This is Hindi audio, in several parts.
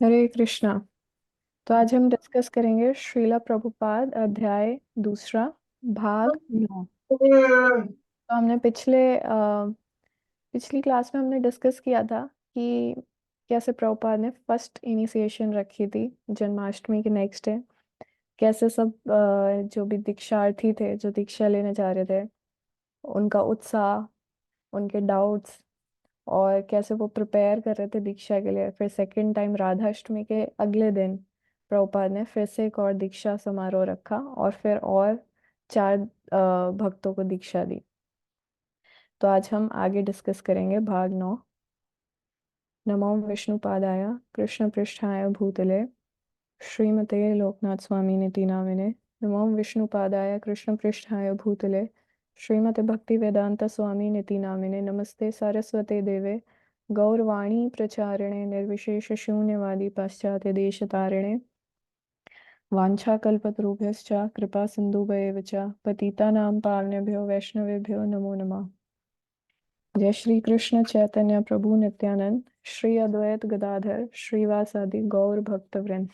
हरे कृष्णा। तो आज हम डिस्कस करेंगे श्रीला प्रभुपाद अध्याय दूसरा, भाग 9। तो हमने पिछली क्लास में हमने डिस्कस किया था कि कैसे प्रभुपाद ने फर्स्ट इनिशिएशन रखी थी जन्माष्टमी के नेक्स्ट डे। कैसे सब जो भी दीक्षार्थी थे जो दीक्षा लेने जा रहे थे, उनका उत्साह, उनके डाउट्स, और कैसे वो प्रिपेयर कर रहे थे दीक्षा के लिए। फिर सेकंड टाइम राधाष्टमी के अगले दिन प्रभुपाद ने फिर से एक और दीक्षा समारोह रखा और फिर और चार भक्तों को दीक्षा दी। तो आज हम आगे डिस्कस करेंगे भाग 9। नमो विष्णुपादाय कृष्ण पृष्ठाय भूतले श्रीमते लोकनाथ स्वामी निति नामिने। नमो विष्णुपादाय कृष्ण पृष्ठाय भूतले श्रीमते भक्ति वेदांत स्वामी निति नामिने। नमस्ते सारस्वते देवे गौरवाणी प्रचारिणे निर्विशेष शून्यवादी पाश्चात्य देश तारिणे। वाञ्छाकल्पतरुभ्यश्च कृपा सिन्धुभ्येव च पतितानां पावनेभ्यो वैष्णवेभ्यो नमो नमः। जय श्री कृष्ण चैतन्य प्रभु नित्यानंद श्री अद्वैत गदाधर श्रीवासादि गौर भक्त वृंद।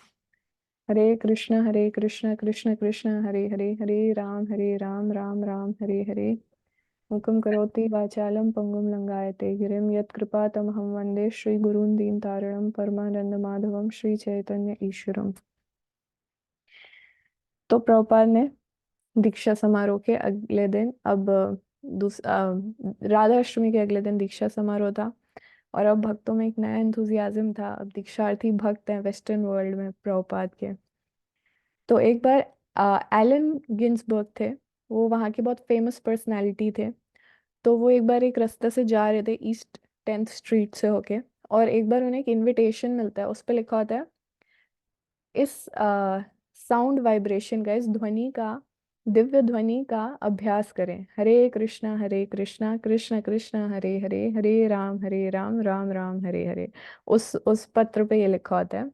हरे कृष्ण कृष्ण कृष्ण हरे हरे, हरे राम राम राम हरे हरे। मुखं करोति वाचालं पंगुं लंघायते गिरिं यत्कृपा तमहं वन्दे श्रीगुरून् दीनतारिणं परमानंद माधवं श्री चैतन्य ईश्वरम्। तो प्रभुपाद ने दीक्षा समारोह के अगले दिन अब राधा अष्टमी के अगले दिन दीक्षा समारोह था। और अब भक्तों में एक नया एंथुजियाज्म था। अब दीक्षार्थी भक्त हैं वेस्टर्न वर्ल्ड में प्रभुपाद के। तो एक बार एलन गिन्सबर्ग थे, वो वहाँ के बहुत फेमस पर्सनालिटी थे। तो वो एक बार एक रास्ते से जा रहे थे ईस्ट 10th स्ट्रीट से होके, और एक बार उन्हें एक इनविटेशन मिलता है, उस पर लिखा होता है इस साउंड वाइब्रेशन का, इस ध्वनि का, दिव्य ध्वनि का अभ्यास करें। हरे कृष्णा कृष्ण कृष्ण हरे हरे, हरे राम राम राम हरे हरे। उस पत्र पे ये लिखा होता है।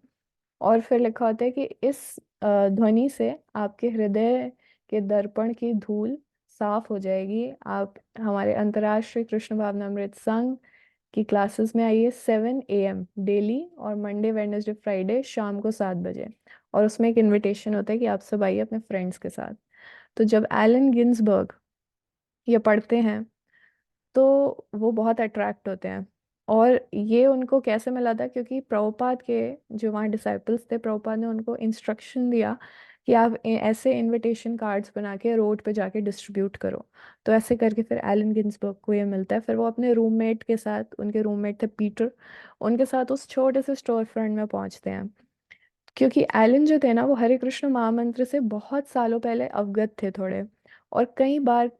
और फिर लिखा होता है कि इस ध्वनि से आपके हृदय के दर्पण की धूल साफ हो जाएगी। आप हमारे अंतर्राष्ट्रीय कृष्ण भावनामृत संघ की क्लासेस में आइए 7 AM डेली, और मंडे वेडनेसडे फ्राइडे शाम को 7 बजे। और उसमें एक इनविटेशन होता है कि आप सब आइए अपने फ्रेंड्स के साथ। तो जब एलन गिन्सबर्ग ये पढ़ते हैं तो वो बहुत अट्रैक्ट होते हैं। और ये उनको कैसे मिला था, क्योंकि प्रभुपाद के जो वहाँ डिसाइपल्स थे, प्रभुपाद ने उनको इंस्ट्रक्शन दिया कि आप ऐसे इनविटेशन कार्ड्स बना के रोड पे जाके डिस्ट्रीब्यूट करो। तो ऐसे करके फिर एलन गिन्सबर्ग को ये मिलता है। फिर वो अपने रूममेट के साथ, उनके रूममेट थे पीटर, उनके साथ उस छोटे से स्टोर फ्रंट में पहुंचते हैं। क्योंकि एलन जो थे ना, वो हरे कृष्ण महामंत्र से बहुत सालों पहले अवगत थे थोड़े। और कई बार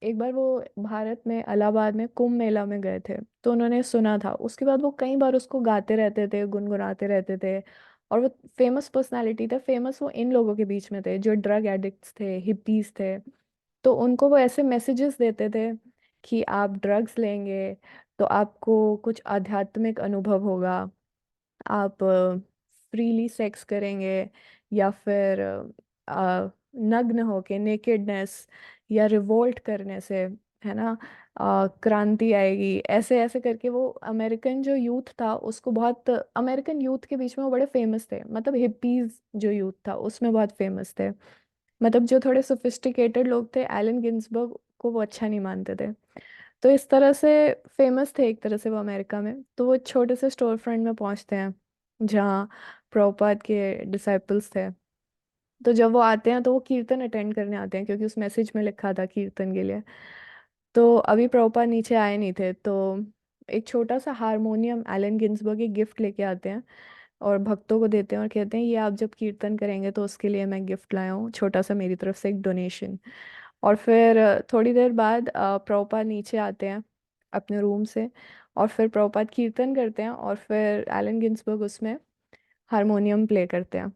एक बार वो भारत में इलाहाबाद में कुंभ मेला में गए थे, तो उन्होंने सुना था। उसके बाद वो कई बार उसको गाते रहते थे, गुनगुनाते रहते थे। और वो फेमस पर्सनालिटी थे। फेमस वो इन लोगों के बीच में थे जो ड्रग एडिक्ट्स थे, हिप्पीज थे। तो उनको वो ऐसे मैसेजेस देते थे कि आप ड्रग्स लेंगे तो आपको कुछ आध्यात्मिक अनुभव होगा, आप फ्रीली सेक्स करेंगे, या फिर नग्न होके, नेकेडनेस या रिवोल्ट करने से, है ना, क्रांति आएगी। ऐसे ऐसे करके वो अमेरिकन जो यूथ था उसको बहुत, अमेरिकन यूथ के बीच में वो बड़े फेमस थे। मतलब हिप्पीज जो यूथ था उसमें बहुत फेमस थे। मतलब जो थोड़े सोफिस्टिकेटेड लोग थे, एलन गिन्सबर्ग को वो अच्छा नहीं मानते थे। तो इस तरह से फेमस थे एक तरह से वो अमेरिका में। तो वो छोटे से स्टोर फ्रंट में पहुंचते हैं जहाँ प्रभुपाद के डिसाइपल्स थे। तो जब वो आते हैं तो वो कीर्तन अटेंड करने आते हैं, क्योंकि उस मैसेज में लिखा था कीर्तन के लिए। तो अभी प्रभुपाद नीचे आए नहीं थे, तो एक छोटा सा हारमोनियम एलन गिन्सबर्ग एक गिफ्ट लेके आते हैं और भक्तों को देते हैं, और कहते हैं ये आप जब कीर्तन करेंगे तो उसके लिए मैं गिफ्ट लाया हूँ, छोटा सा मेरी तरफ से एक डोनेशन। और फिर थोड़ी देर बाद प्रभुपाद नीचे आते हैं अपने रूम से, और फिर प्रभुपाद कीर्तन करते हैं, और फिर एलन गिन्सबर्ग उसमें हारमोनियम प्ले करते हैं।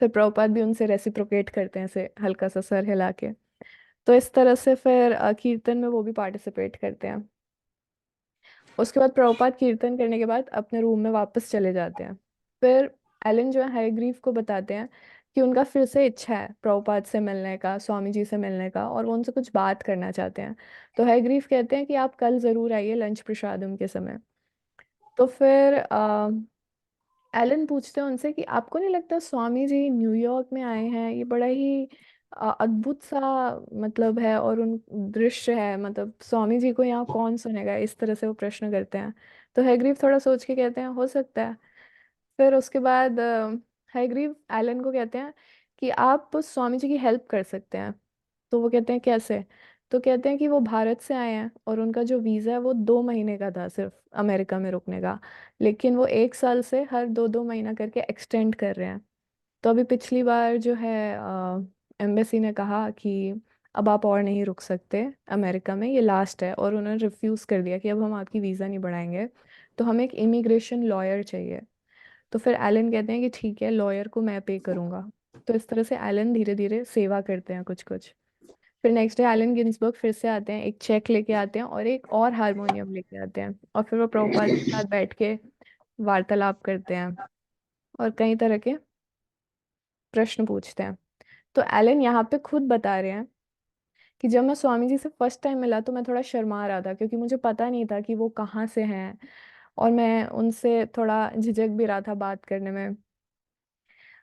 फिर प्रभुपाद भी उनसे रेसिप्रोकेट करते हैं, ऐसे हल्का सा सर हिला के। तो इस तरह से फिर कीर्तन में वो भी पार्टिसिपेट करते हैं। उसके बाद प्रभुपाद कीर्तन करने के बाद अपने रूम में वापस चले जाते हैं। फिर एलन जो है हयग्रीव को बताते हैं कि उनका फिर से इच्छा है प्रभुपाद से मिलने का, स्वामी जी से मिलने का, और वो उनसे कुछ बात करना चाहते हैं। तो हयग्रीव कहते हैं कि आप कल जरूर आइए लंच प्रसादम के समय। तो फिर एलन पूछते हैं उनसे कि आपको नहीं लगता स्वामी जी न्यूयॉर्क में आए हैं, ये बड़ा ही अद्भुत सा मतलब है, और उन दृश्य है, मतलब स्वामी जी को यहाँ कौन सुनेगा, इस तरह से वो प्रश्न करते हैं। तो हैग्रीव थोड़ा सोच के कहते हैं हो सकता है। फिर उसके बाद हैग्रीव एलन को कहते हैं कि आप स्वामी जी की हेल्प कर सकते हैं। तो वो कहते हैं कैसे? तो कहते हैं कि वो भारत से आए हैं और उनका जो वीज़ा है वो 2 महीने का था सिर्फ अमेरिका में रुकने का, लेकिन वो 1 साल से हर 2-2 महीना करके एक्सटेंड कर रहे हैं। तो अभी पिछली बार जो है एम्बेसी ने कहा कि अब आप और नहीं रुक सकते अमेरिका में, ये लास्ट है, और उन्होंने रिफ्यूज़ कर दिया कि अब हम आपकी वीज़ा नहीं बढ़ाएंगे, तो हमें एक इमिग्रेशन लॉयर चाहिए। तो फिर एलन कहते हैं कि ठीक है, लॉयर को मैं पे करूंगा। तो इस तरह से एलन धीरे धीरे सेवा करते हैं कुछ कुछ। फिर नेक्स्ट डे एलन गिन्सबर्ग फिर से आते हैं, एक चेक लेके आते हैं और एक और हारमोनियम लेके आते हैं, और फिर वो प्रभुपाद के साथ बैठ के वार्तालाप करते हैं और कई तरह के प्रश्न पूछते हैं। तो एलन यहाँ पे खुद बता रहे हैं कि जब मैं स्वामी जी से फर्स्ट टाइम मिला तो मैं थोड़ा शर्मा रहा था, क्योंकि मुझे पता नहीं था कि वो कहाँ से हैं, और मैं उनसे थोड़ा झिझक भी रहा था बात करने में।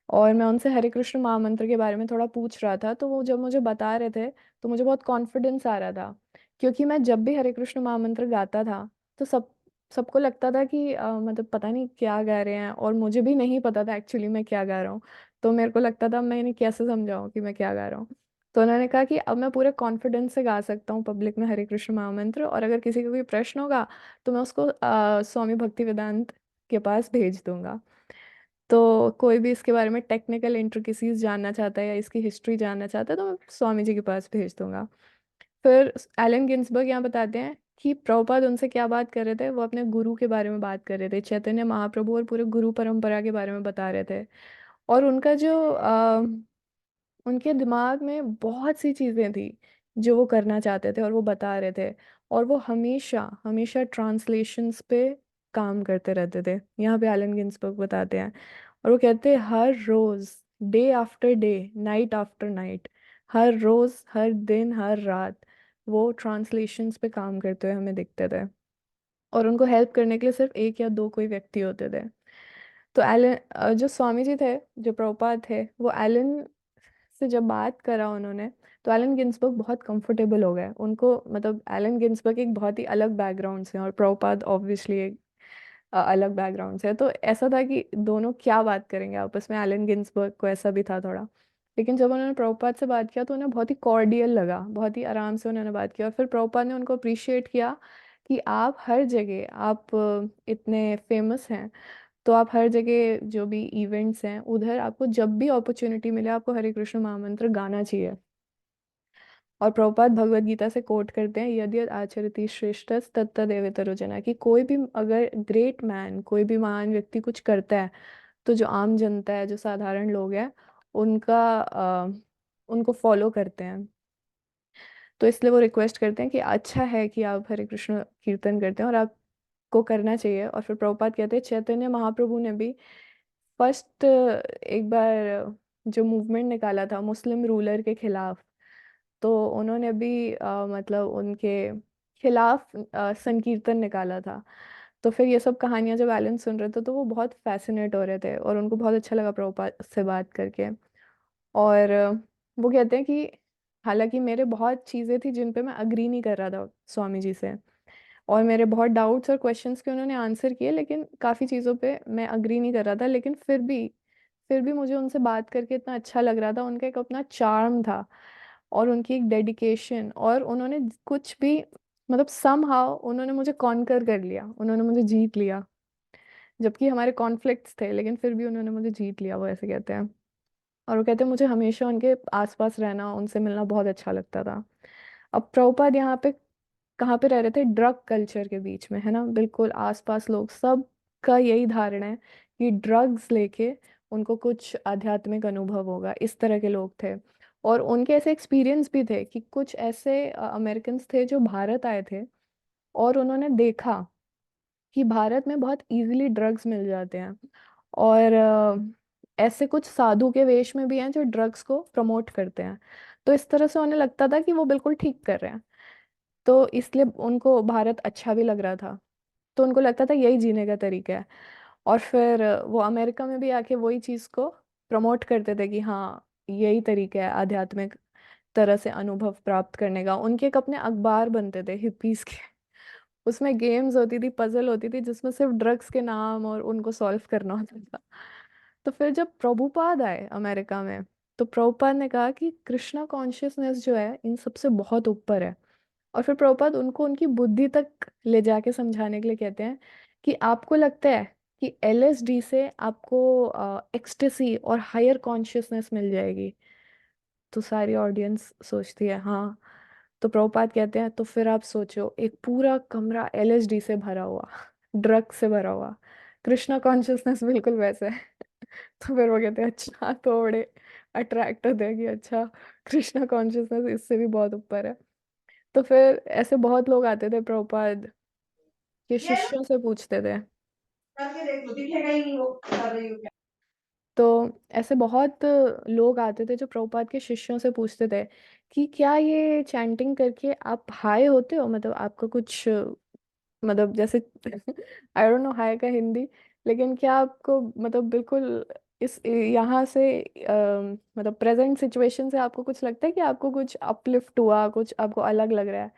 और मैं उनसे हरे कृष्ण महामंत्र के बारे में थोड़ा पूछ रहा था, तो वो जब मुझे बता रहे थे तो मुझे बहुत कॉन्फिडेंस आ रहा था, क्योंकि मैं जब भी हरे कृष्ण महामंत्र गाता था तो सबको लगता था कि मतलब पता नहीं क्या गा रहे हैं, और मुझे भी नहीं पता था एक्चुअली मैं क्या गा रहा हूँ। तो मेरे को लगता था मैं इन्हें कैसे समझाऊं कि मैं क्या गा रहा हूँ। तो उन्होंने कहा कि अब मैं पूरे कॉन्फिडेंस से गा सकता हूँ पब्लिक में हरे कृष्ण महामंत्र, और अगर किसी को कोई प्रश्न होगा तो मैं उसको स्वामी भक्ति वेदांत के पास भेज दूंगा। तो कोई भी इसके बारे में टेक्निकल इंट्रिकेसीज जानना चाहता है या इसकी हिस्ट्री जानना चाहता है तो मैं स्वामी जी के पास भेज दूंगा। फिर एलन गिन्सबर्ग यहाँ बताते हैं कि प्रभुपाद उनसे क्या बात कर रहे थे, वो अपने गुरु के बारे में बात कर रहे थे, चैतन्य महाप्रभु और पूरे गुरु परंपरा के बारे में बता रहे थे। और उनका जो उनके दिमाग में बहुत सी चीज़ें थी जो वो करना चाहते थे और वो बता रहे थे, और वो हमेशा हमेशा ट्रांसलेशंस पे काम करते रहते थे, यहाँ पे एलन गिन्सबर्ग बताते हैं। और वो कहते हैं हर रोज, day after day, night after night, हर रोज हर दिन हर रात वो ट्रांसलेशंस पे काम करते हुए हमें दिखते थे, और उनको हेल्प करने के लिए सिर्फ एक या दो कोई व्यक्ति होते थे। तो एलन जो स्वामी जी थे, जो प्रभुपाद थे, वो एलन से जब बात करा उन्होंने, तो एलन गिन्सबर्ग बहुत कंफर्टेबल हो गए उनको, मतलब एलन गिन्सबर्ग एक बहुत ही अलग बैकग्राउंड से और प्रभुपाद ऑब्वियसली एक अलग बैकग्राउंड से है। तो ऐसा था कि दोनों क्या बात करेंगे आपस में, एलन गिन्सबर्ग को ऐसा भी था थोड़ा। लेकिन जब उन्होंने प्रभुपाद से बात किया तो उन्हें बहुत ही कॉर्डियल लगा, बहुत ही आराम से उन्होंने बात किया, और फिर प्रभुपाद ने उनको अप्रिशिएट किया कि आप हर जगह, आप इतने फेमस हैं, तो आप हर जगह जो भी इवेंट्स हैं उधर आपको जब भी अपॉर्चुनिटी मिले आपको हरे कृष्ण महामंत्र गाना चाहिए। और प्रभुपाद भगवत गीता से कोट करते हैं, यदि आचरति श्रेष्ठ तत्तदेवेतरो जना, कि कोई भी अगर ग्रेट मैन, कोई भी महान व्यक्ति कुछ करता है तो जो आम जनता है, जो साधारण लोग हैं, उनका उनको फॉलो करते हैं। तो इसलिए वो रिक्वेस्ट करते हैं कि अच्छा है कि आप हरे कृष्ण कीर्तन करते हैं और आपको करना चाहिए। और फिर प्रभुपाद कहते हैं चैतन्य महाप्रभु ने भी फर्स्ट एक बार जो मूवमेंट निकाला था मुस्लिम रूलर के खिलाफ, तो उन्होंने भी मतलब उनके खिलाफ संकीर्तन निकाला था। तो फिर ये सब कहानियां जब एलन सुन रहे थे तो वो बहुत फैसिनेट हो रहे थे और उनको बहुत अच्छा लगा प्रभुपाद से बात करके। और वो कहते हैं कि हालांकि मेरे बहुत चीज़ें थी जिन पे मैं अग्री नहीं कर रहा था स्वामी जी से, और मेरे बहुत डाउट्स और क्वेश्चंस के उन्होंने आंसर किए, लेकिन काफ़ी चीज़ों पे मैं अग्री नहीं कर रहा था, लेकिन फिर भी मुझे उनसे बात करके इतना अच्छा लग रहा था, उनका एक अपना चार्म था और उनकी एक डेडिकेशन, और उन्होंने कुछ भी मतलब समहाउ उन्होंने मुझे कॉन्कर कर लिया, उन्होंने मुझे जीत लिया, जबकि हमारे कॉन्फ्लिक्ट्स थे लेकिन फिर भी उन्होंने मुझे जीत लिया, वो ऐसे कहते हैं। और वो कहते हैं मुझे हमेशा उनके आसपास रहना, उनसे मिलना बहुत अच्छा लगता था। अब प्रभुपाद यहाँ पे कहाँ पे रह रहे थे? ड्रग कल्चर के बीच में, है ना, बिल्कुल आसपास लोग सब का यही धारणा है कि ड्रग्स लेके उनको कुछ आध्यात्मिक अनुभव होगा, इस तरह के लोग थे। और उनके ऐसे एक्सपीरियंस भी थे कि कुछ ऐसे अमेरिकन्स थे जो भारत आए थे और उन्होंने देखा कि भारत में बहुत इजीली ड्रग्स मिल जाते हैं, और ऐसे कुछ साधु के वेश में भी हैं जो ड्रग्स को प्रमोट करते हैं। तो इस तरह से उन्हें लगता था कि वो बिल्कुल ठीक कर रहे हैं, तो इसलिए उनको भारत अच्छा भी लग रहा था। तो उनको लगता था यही जीने का तरीका है। और फिर वो अमेरिका में भी आके वही चीज़ को प्रमोट करते थे कि हाँ यही तरीका है आध्यात्मिक तरह से अनुभव प्राप्त करने का। उनके एक अपने अखबार बनते थे हिप्पीज के। उसमें गेम्स होती थी, पजल होती थी, जिसमें सिर्फ ड्रग्स के नाम और उनको सॉल्व करना होता था। तो फिर जब प्रभुपाद आए अमेरिका में, तो प्रभुपाद ने कहा कि कृष्णा कॉन्शियसनेस जो है इन सबसे बहुत ऊपर है। और फिर प्रभुपाद उनको उनकी बुद्धि तक ले जाके समझाने के लिए कहते हैं कि आपको लगता है कि एलएसडी से आपको एक्सटेसी और हायर कॉन्शियसनेस मिल जाएगी। तो सारी ऑडियंस सोचती है हाँ। तो प्रभुपाद कहते हैं तो फिर आप सोचो एक पूरा कमरा एलएसडी से भरा हुआ, ड्रग से भरा हुआ, कृष्णा कॉन्शियसनेस बिल्कुल वैसे है। तो फिर वो कहते हैं अच्छा, तो बड़े अट्रैक्ट होते हैं कि अच्छा कृष्णा कॉन्शियसनेस इससे भी बहुत ऊपर है। तो फिर ऐसे बहुत लोग आते थे प्रभुपाद के शिष्यों से पूछते थे। करके देख लो, दिखेगा ही नहीं वो कर रही हो क्या। तो ऐसे बहुत लोग आते थे जो प्रभुपाद के शिष्यों से पूछते थे कि क्या ये चैंटिंग करके आप हाई होते हो, मतलब आपका कुछ मतलब जैसे आई डोंट नो हाई का हिंदी, लेकिन क्या आपको मतलब बिल्कुल इस यहाँ से मतलब प्रेजेंट सिचुएशन से आपको कुछ लगता है कि आपको कुछ अपलिफ्ट हुआ, कुछ आपको अलग लग रहा है।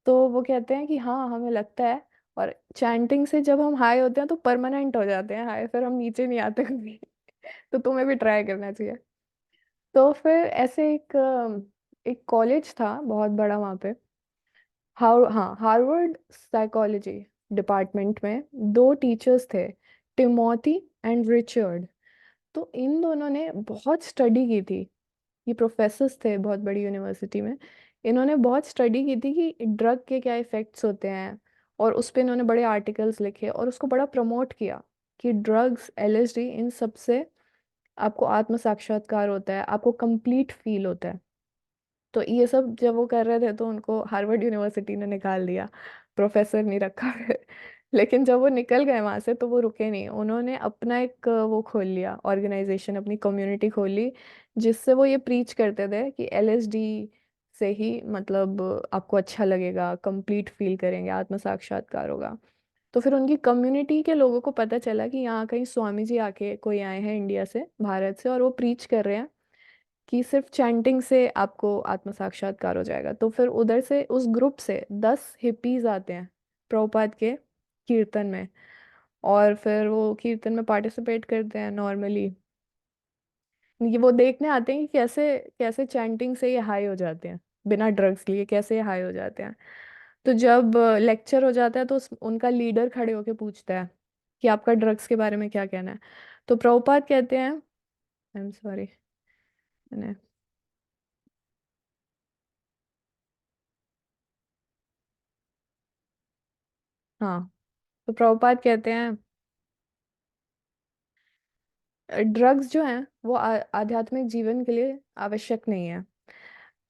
तो वो कहते हैं कि हाँ हमें लगता है। और चैंटिंग से जब हम हाई होते हैं तो परमानेंट हो जाते हैं हाई, फिर हम नीचे नहीं आते कभी। तो तुम्हें भी ट्राई करना चाहिए। तो फिर ऐसे एक कॉलेज था बहुत बड़ा वहाँ पे, हाँ हार्वर्ड साइकोलॉजी डिपार्टमेंट में दो टीचर्स थे, टिमोथी एंड रिचर्ड। तो इन दोनों ने बहुत स्टडी की थी। ये प्रोफेसर्स थे बहुत बड़ी यूनिवर्सिटी में। इन्होंने बहुत स्टडी की थी कि ड्रग के क्या इफ़ेक्ट्स होते हैं, और उस पे इन्होंने बड़े आर्टिकल्स लिखे और उसको बड़ा प्रमोट किया कि ड्रग्स एलएसडी इन सब से आपको आत्म साक्षात्कार होता है, आपको कंप्लीट फील होता है। तो ये सब जब वो कर रहे थे तो उनको हार्वर्ड यूनिवर्सिटी ने निकाल दिया, प्रोफेसर नहीं रखा फिर। लेकिन जब वो निकल गए वहां से तो वो रुके नहीं, उन्होंने अपना एक वो खोल लिया ऑर्गेनाइजेशन, अपनी कम्युनिटी खोल ली, जिससे वो ये प्रीच करते थे कि एलएसडी से ही मतलब आपको अच्छा लगेगा, कंप्लीट फील करेंगे, आत्म साक्षात्कार होगा। तो फिर उनकी कम्युनिटी के लोगों को पता चला कि यहाँ कहीं स्वामी जी आके कोई आए हैं इंडिया से, भारत से, और वो प्रीच कर रहे हैं कि सिर्फ चैंटिंग से आपको आत्म साक्षात्कार हो जाएगा। तो फिर उधर से उस ग्रुप से 10 हिप्पीज आते हैं प्रभुपाद के कीर्तन में, और फिर वो कीर्तन में पार्टिसिपेट करते हैं नॉर्मली। ये वो देखने आते हैं कि कैसे कैसे चैंटिंग से ये हाई हो जाते हैं, बिना ड्रग्स लिए कैसे ये हाई हो जाते हैं। तो जब लेक्चर हो जाता है तो उनका लीडर खड़े होके पूछता है कि आपका ड्रग्स के बारे में क्या कहना है। तो प्रभुपाद कहते हैं, आई एम सॉरी, मैंने, हाँ, तो प्रभुपाद कहते हैं ड्रग्स जो हैं वो आध्यात्मिक जीवन के लिए आवश्यक नहीं है।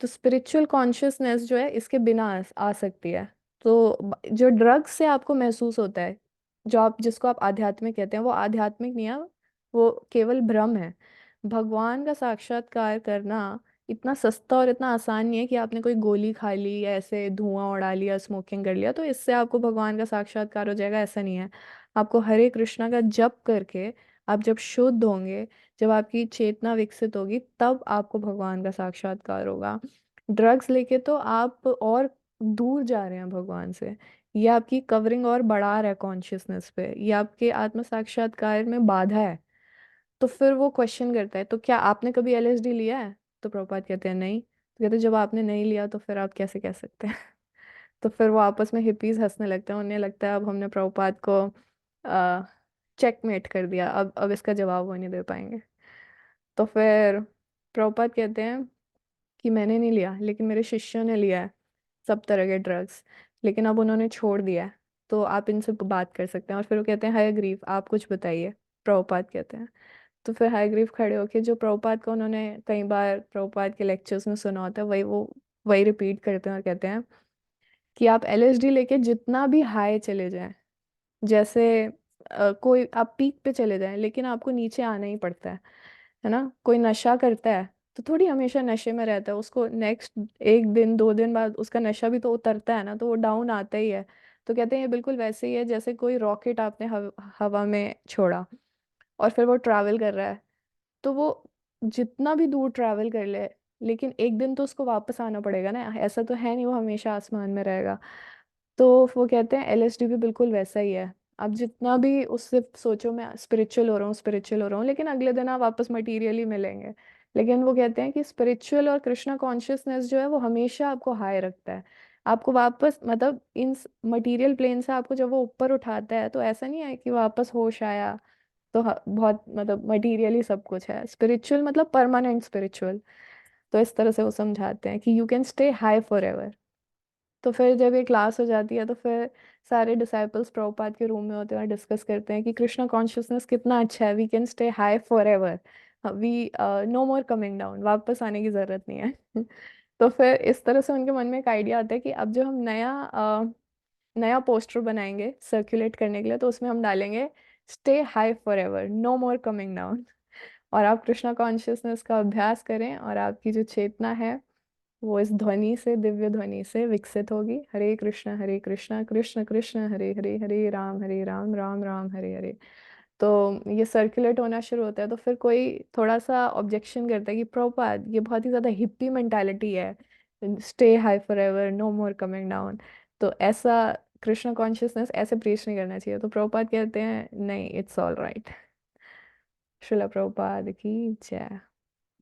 तो स्पिरिचुअल कॉन्शियसनेस जो है इसके बिना आ सकती है। तो जो ड्रग्स से आपको महसूस होता है, जो आप जिसको आप आध्यात्मिक कहते हैं, वो आध्यात्मिक नहीं है, वो केवल भ्रम है। भगवान का साक्षात्कार करना इतना सस्ता और इतना आसान नहीं है कि आपने कोई गोली खा ली या ऐसे धुआं उड़ा लिया, स्मोकिंग कर लिया तो इससे आपको भगवान का साक्षात्कार हो जाएगा, ऐसा नहीं है। आपको हरे कृष्णा का जप करके आप जब शुद्ध होंगे, जब आपकी चेतना विकसित होगी, तब आपको भगवान का साक्षात्कार होगा। ड्रग्स लेके तो आप और दूर जा रहे हैं भगवान से। ये आपकी कवरिंग और बढ़ा रहा है कॉन्शियसनेस पे, ये आपके आत्म साक्षात्कार में बाधा है। तो फिर वो क्वेश्चन करता है तो क्या आपने कभी एलएसडी लिया है? तो प्रभुपाद कहते हैं नहीं। तो कहते हैं, जब आपने नहीं लिया तो फिर आप कैसे कह सकते हैं? तो फिर वो आपस में हिप्पीज हंसने लगते हैं, उन्हें लगता है अब हमने प्रभुपाद को चेकमेट कर दिया, अब इसका जवाब वो नहीं दे पाएंगे। तो फिर प्रभुपाद कहते हैं कि मैंने नहीं लिया लेकिन मेरे शिष्यों ने लिया है सब तरह के ड्रग्स, लेकिन अब उन्होंने छोड़ दिया है, तो आप इनसे बात कर सकते हैं। और फिर वो कहते हैं हाय ग्रीफ आप कुछ बताइए। प्रभुपाद कहते हैं, तो फिर हाय ग्रीफ खड़े होके जो प्रभुपाद को उन्होंने कई बार प्रभुपाद के लेक्चर्स में सुना होता है वही रिपीट करते हैं और कहते हैं कि आप एलएसडी लेके जितना भी हाई चले जाएं, जैसे कोई आप पीक पे चले जाएं लेकिन आपको नीचे आना ही पड़ता है ना। कोई नशा करता है तो थोड़ी हमेशा नशे में रहता है, उसको नेक्स्ट एक दिन 2 दिन बाद उसका नशा भी तो उतरता है ना, तो वो डाउन आता ही है। तो कहते हैं ये बिल्कुल वैसे ही है जैसे कोई रॉकेट आपने हवा में छोड़ा और फिर वो ट्रैवल कर रहा है। तो वो जितना भी दूर ट्रैवल कर ले, लेकिन एक दिन तो उसको वापस आना पड़ेगा ना, ऐसा तो है नहीं वो हमेशा आसमान में रहेगा। तो वो कहते हैं एलएसडी भी बिल्कुल वैसा ही है। आप जितना भी उससे सोचो मैं स्पिरिचुअल हो रहा हूँ, स्पिरिचुअल हो रहा हूँ, लेकिन अगले दिन आप वापस मटीरियली मिलेंगे। लेकिन वो कहते हैं कि स्पिरिचुअल और कृष्णा कॉन्शियसनेस जो है वो हमेशा आपको हाई रखता है। आपको वापस मतलब इन मटीरियल प्लेन से आपको जब वो ऊपर उठाता है तो ऐसा नहीं है कि वापस होश आया। तो बहुत मतलब मटीरियली सब कुछ है। स्पिरिचुअल मतलब परमानेंट स्पिरिचुअल। तो इस तरह से वो समझाते हैं कि you can stay high for ever. तो फिर जब ये क्लास हो जाती है तो फिर सारे डिसाइपल्स प्रभुपाद के रूम में होते हैं और डिस्कस करते हैं कि कृष्णा कॉन्शियसनेस कितना अच्छा है, we can stay high forever, we no more coming down, वापस आने की जरूरत नहीं है। तो फिर इस तरह से उनके मन में एक आइडिया आता है कि अब जो हम नया पोस्टर बनाएंगे सर्कुलेट करने के लिए, तो उसमें हम डालेंगे stay high forever, no more coming down. और आप कृष्णा कॉन्शियसनेस का अभ्यास करें और आपकी जो चेतना है वो इस ध्वनि से, दिव्य ध्वनि से विकसित होगी, हरे कृष्णा कृष्ण कृष्ण हरे हरे, हरे राम राम राम हरे हरे। तो ये सर्कुलेट होना शुरू होता है। तो फिर कोई थोड़ा सा ऑब्जेक्शन करता है कि प्रभुपाद ये बहुत ही ज्यादा हिप्पी मेंटालिटी है, stay high forever, no more coming down. तो ऐसा कृष्ण कॉन्शियसनेस ऐसे प्रीच नहीं करना चाहिए। तो प्रभुपाद कहते हैं नहीं, it's all right. Srila Prabhupada की जय।